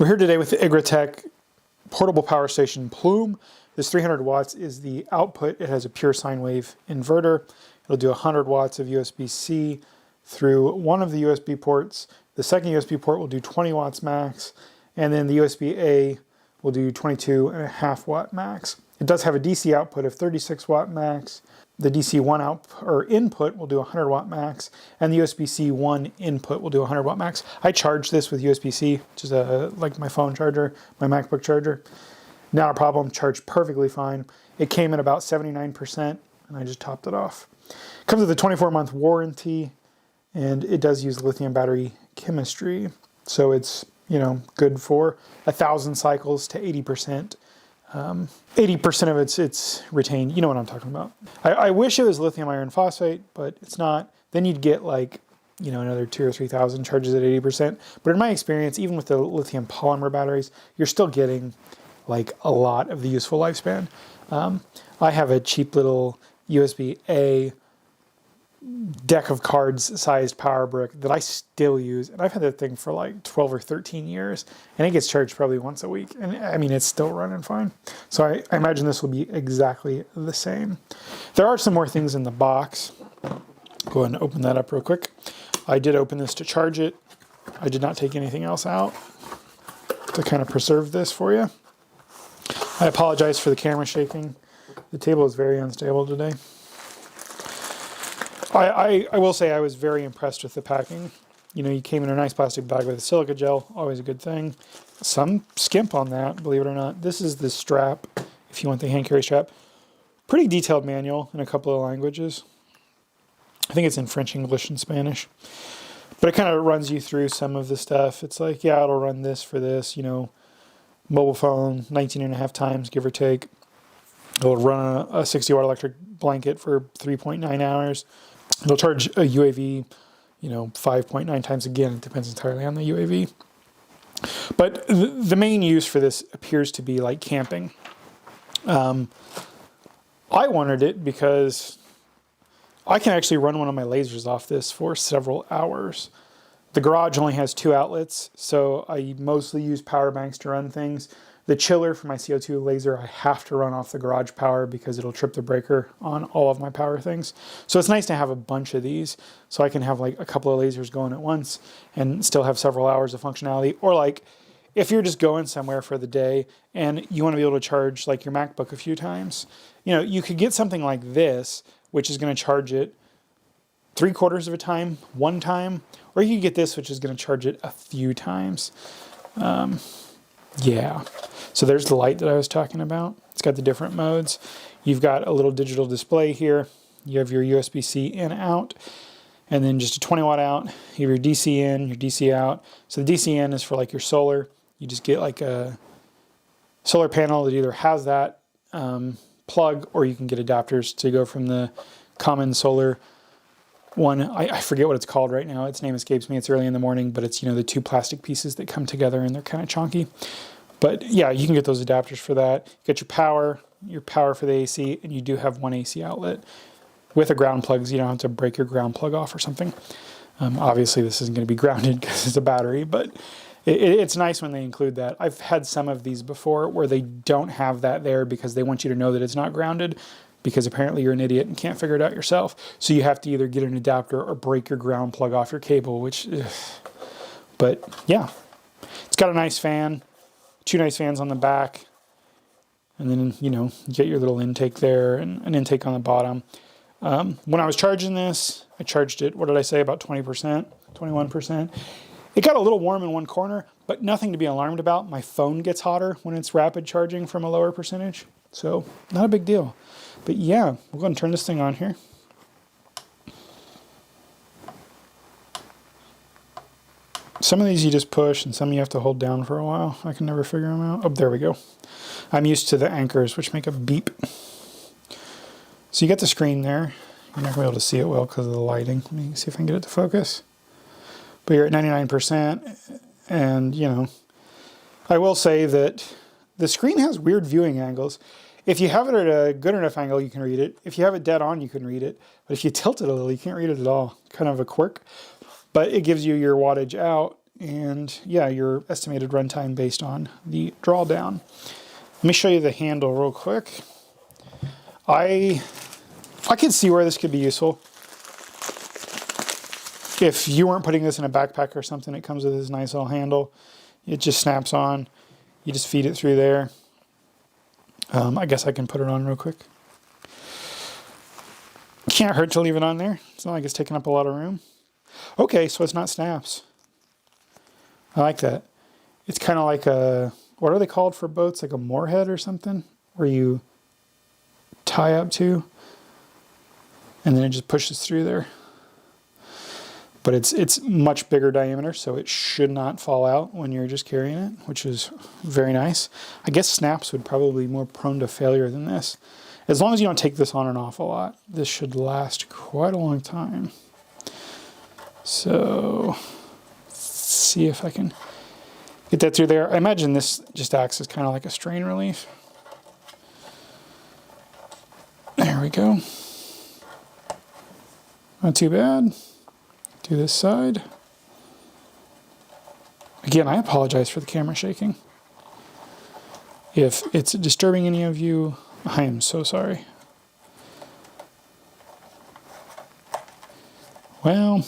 We're here today with the Egretech portable power station Plume. This 300 watts is the output. It has a pure sine wave inverter. It'll do 100 watts of USB-C through one of the USB ports. The second USB port will do 20 watts max, and then the USB-A will do 22.5 watt max. It does have a DC output of 36 watt max. The DC1 input will do 100 watt max, and the USB-C 1 input will do 100 watt max. I charge this with USB-C, which is like my phone charger, my MacBook charger. Not a problem, charged perfectly fine. It came at about 79%, and I just topped it off. It comes with a 24-month warranty, and it does use lithium battery chemistry, so it's good for 1,000 cycles to 80%. 80% of it's retained. You know what I'm talking about. I wish it was lithium iron phosphate, but it's not. Then you'd get like, another 2,000 or 3,000 charges at 80%. But in my experience, even with the lithium polymer batteries, you're still getting like a lot of the useful lifespan. I have a cheap little USB-A deck of cards sized power brick that I still use, and I've had that thing for like 12 or 13 years, and it gets charged probably once a week, and I mean it's still running fine. So I imagine this will be exactly the same. There are some more things in the box. Go ahead and open that up real quick. I did open this to charge it. I did not take anything else out to kind of preserve this for you. I apologize for the camera shaking. The table is very unstable today. I will say I was very impressed with the packing. You came in a nice plastic bag with a silica gel, always a good thing. Some skimp on that, believe it or not. This is the strap, if you want the hand carry strap. Pretty detailed manual in a couple of languages. I think it's in French, English, and Spanish. But it kind of runs you through some of the stuff. It's like, yeah, it'll run this for this, mobile phone, 19.5 times, give or take. It'll run a 60 watt electric blanket for 3.9 hours. It'll charge a UAV, 5.9 times again. It depends entirely on the UAV. But the main use for this appears to be like camping. I wanted it because I can actually run one of my lasers off this for several hours. The garage only has 2 outlets, so I mostly use power banks to run things. The chiller for my CO2 laser, I have to run off the garage power because it'll trip the breaker on all of my power things. So it's nice to have a bunch of these so I can have like a couple of lasers going at once and still have several hours of functionality. Or like if you're just going somewhere for the day and you want to be able to charge like your MacBook a few times, you could get something like this, which is going to charge it 3/4 of a time, one time, or you could get this, which is going to charge it a few times. Yeah, so there's the light that I was talking about. It's got the different modes. You've got a little digital display here. You have your USB-C in, out, and then just a 20 watt out. You have your DC in, your DC out. So the DC in is for like your solar. You just get like a solar panel that either has that plug, or you can get adapters to go from the common solar one. I forget what it's called right now. Its name escapes me. It's early in the morning, but it's, the 2 plastic pieces that come together and they're kind of chunky. But yeah, you can get those adapters for that. You get your power for the AC, and you do have one AC outlet with a ground plug, so you don't have to break your ground plug off or something. Obviously, this isn't going to be grounded because it's a battery, but it's nice when they include that. I've had some of these before where they don't have that there because they want you to know that it's not grounded, because apparently you're an idiot and can't figure it out yourself. So you have to either get an adapter or break your ground plug off your cable, which, but yeah. It's got a nice fan, 2 nice fans on the back, and then, you get your little intake there and an intake on the bottom. When I was charging this, I charged it, what did I say, about 20%, 21%. It got a little warm in one corner, but nothing to be alarmed about. My phone gets hotter when it's rapid charging from a lower percentage, so not a big deal. But yeah, we'll go and turn this thing on here. Some of these you just push, and some you have to hold down for a while. I can never figure them out. Oh, there we go. I'm used to the anchors, which make a beep. So you get the screen there. You're not going to be able to see it well because of the lighting. Let me see if I can get it to focus. But you're at 99%, and I will say that the screen has weird viewing angles. If you have it at a good enough angle, you can read it. If you have it dead on, you can read it. But if you tilt it a little, you can't read it at all. Kind of a quirk. But it gives you your wattage out and yeah, your estimated runtime based on the drawdown. Let me show you the handle real quick. I can see where this could be useful. If you weren't putting this in a backpack or something, it comes with this nice little handle. It just snaps on. You just feed it through there. I guess I can put it on real quick. Can't hurt to leave it on there. It's not like it's taking up a lot of room. Okay, so it's not snaps. I like that. It's kind of like a, what are they called for boats? Like a moorhead or something? Where you tie up to, and then it just pushes through there. But it's much bigger diameter, so it should not fall out when you're just carrying it, which is very nice. I guess snaps would probably be more prone to failure than this. As long as you don't take this on and off a lot, this should last quite a long time. So, let's see if I can get that through there. I imagine this just acts as kind of like a strain relief. There we go. Not too bad. Do this side. Again, I apologize for the camera shaking. If it's disturbing any of you, I am so sorry. Well,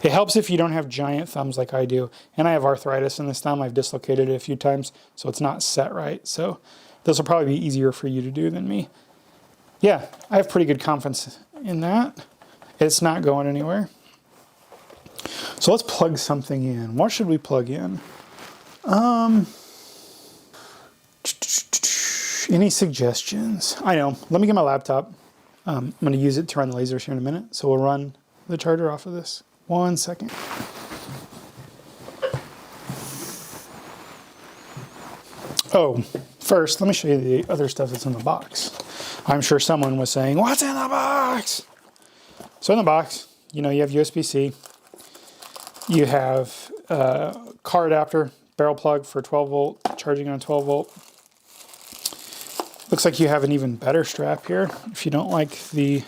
it helps if you don't have giant thumbs like I do. And I have arthritis in this thumb. I've dislocated it a few times, so it's not set right. So this will probably be easier for you to do than me. Yeah, I have pretty good confidence in that. It's not going anywhere. So let's plug something in. What should we plug in? Any suggestions? I know. Let me get my laptop. I'm going to use it to run the lasers here in a minute. So we'll run the charger off of this. 1 second. Oh, first, let me show you the other stuff that's in the box. I'm sure someone was saying, what's in the box? So in the box, you know, you have USB-C. You have a car adapter, barrel plug for 12 volt, charging on 12 volt. Looks like you have an even better strap here. If you don't like the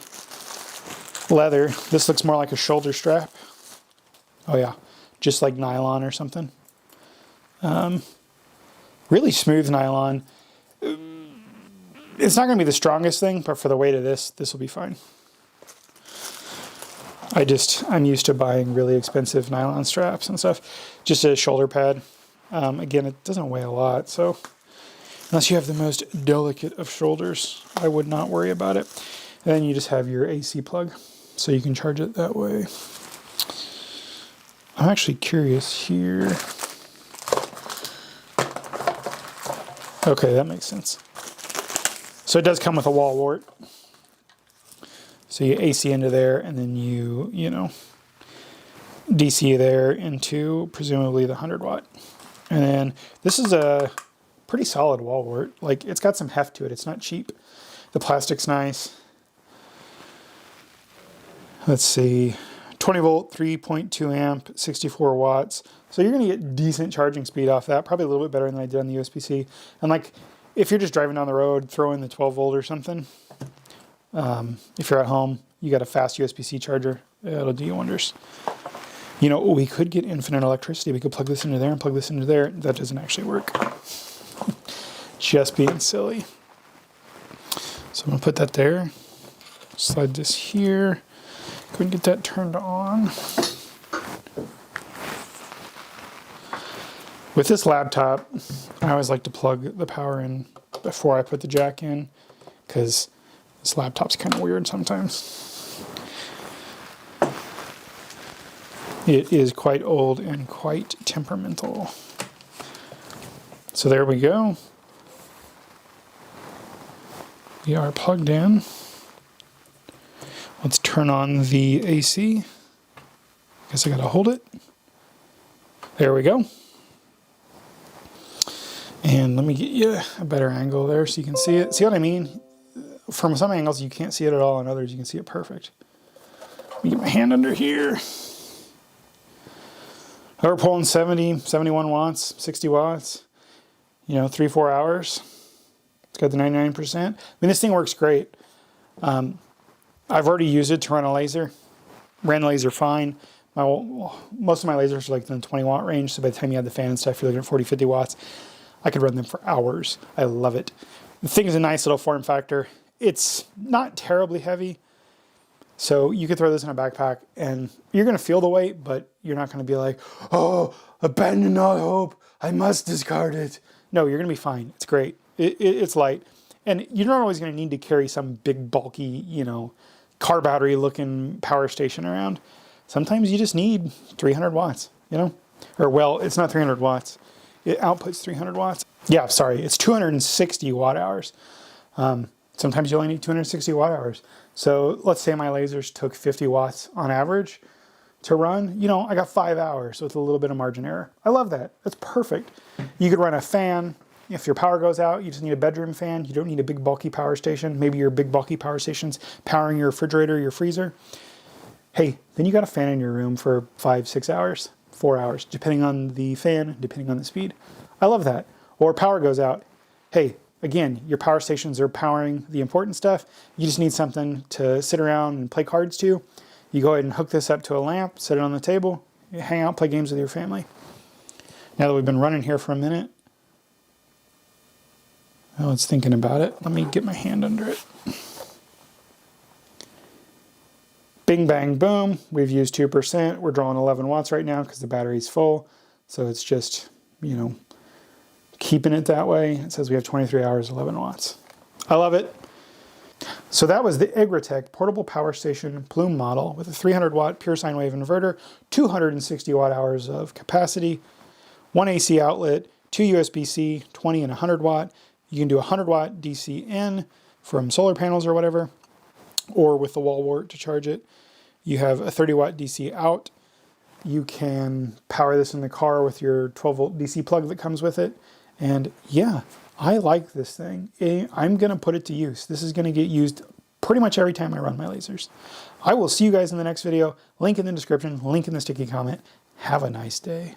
leather, this looks more like a shoulder strap. Oh yeah, just like nylon or something. Really smooth nylon. It's not going to be the strongest thing, but for the weight of this will be fine. I'm used to buying really expensive nylon straps and stuff. Just a shoulder pad. Again, it doesn't weigh a lot, so unless you have the most delicate of shoulders, I would not worry about it. And then you just have your AC plug, so you can charge it that way. I'm actually curious here. Okay, that makes sense. So it does come with a wall wart. So you AC into there, and then you know, DC there into presumably the 100 watt. And then this is a pretty solid wall wart. Like, it's got some heft to it. It's not cheap. The plastic's nice. Let's see, 20 volt, 3.2 amp, 64 watts. So you're going to get decent charging speed off that. Probably a little bit better than I did on the USB-C. And like, if you're just driving down the road, throw in the 12 volt or something. If you're at home, you got a fast USB-C charger, it'll do you wonders. You know, we could get infinite electricity. We could plug this into there and plug this into there. That doesn't actually work. Just being silly. So I'm going to put that there. Slide this here. Go ahead and get that turned on. With this laptop, I always like to plug the power in before I put the jack in, because this laptop's kind of weird sometimes. It is quite old and quite temperamental. So there we go. We are plugged in. Let's turn on the AC. Guess I gotta hold it. There we go. And let me get you a better angle there so you can see it. See what I mean? From some angles you can't see it at all, and others you can see it perfect. Let me get my hand under here. We're pulling 70, 71 watts, 60 watts, you know, 3-4 hours. It's got the 99%. I mean, this thing works great. I've already used it to run a laser. Ran the laser fine. Most of my lasers are like in the 20 watt range, so by the time you add the fan and stuff, you're looking at 40, 50 watts. I could run them for hours. I love it. The thing is a nice little form factor. It's not terribly heavy, so you could throw this in a backpack and you're going to feel the weight, but you're not going to be like, oh, abandon all hope, I must discard it. No, you're going to be fine. It's great. It's light. And you're not always going to need to carry some big bulky, you know, car battery looking power station around. Sometimes you just need 300 watts, you know, or well, it's not 300 watts. It outputs 300 watts. Yeah, sorry, it's 260 watt hours. Sometimes you only need 260 watt hours. So let's say my lasers took 50 watts on average to run. You know, I got 5 hours with a little bit of margin error. I love that. That's perfect. You could run a fan. If your power goes out, you just need a bedroom fan. You don't need a big bulky power station. Maybe your big bulky power station's powering your refrigerator, your freezer. Hey, then you got a fan in your room for 5, 6 hours, 4 hours, depending on the fan, depending on the speed. I love that. Or power goes out. Hey, again, your power stations are powering the important stuff. You just need something to sit around and play cards to. You go ahead and hook this up to a lamp, set it on the table, you hang out, play games with your family. Now that we've been running here for a minute, oh, it's thinking about it. Let me get my hand under it. Bing, bang, boom. We've used 2%. We're drawing 11 watts right now because the battery's full. So it's just, you know, keeping it that way. It says we have 23 hours, 11 watts. I love it. So that was the Egretech Portable Power Station Plume model with a 300 watt pure sine wave inverter, 260 watt hours of capacity, 1 AC outlet, 2 USB-C, 20 and 100 watt. You can do 100 watt DC in from solar panels or whatever, or with the wall wart to charge it. You have a 30 watt DC out. You can power this in the car with your 12 volt DC plug that comes with it. And yeah, I like this thing. I'm going to put it to use. This is going to get used pretty much every time I run my lasers. I will see you guys in the next video. Link in the description, link in the sticky comment. Have a nice day.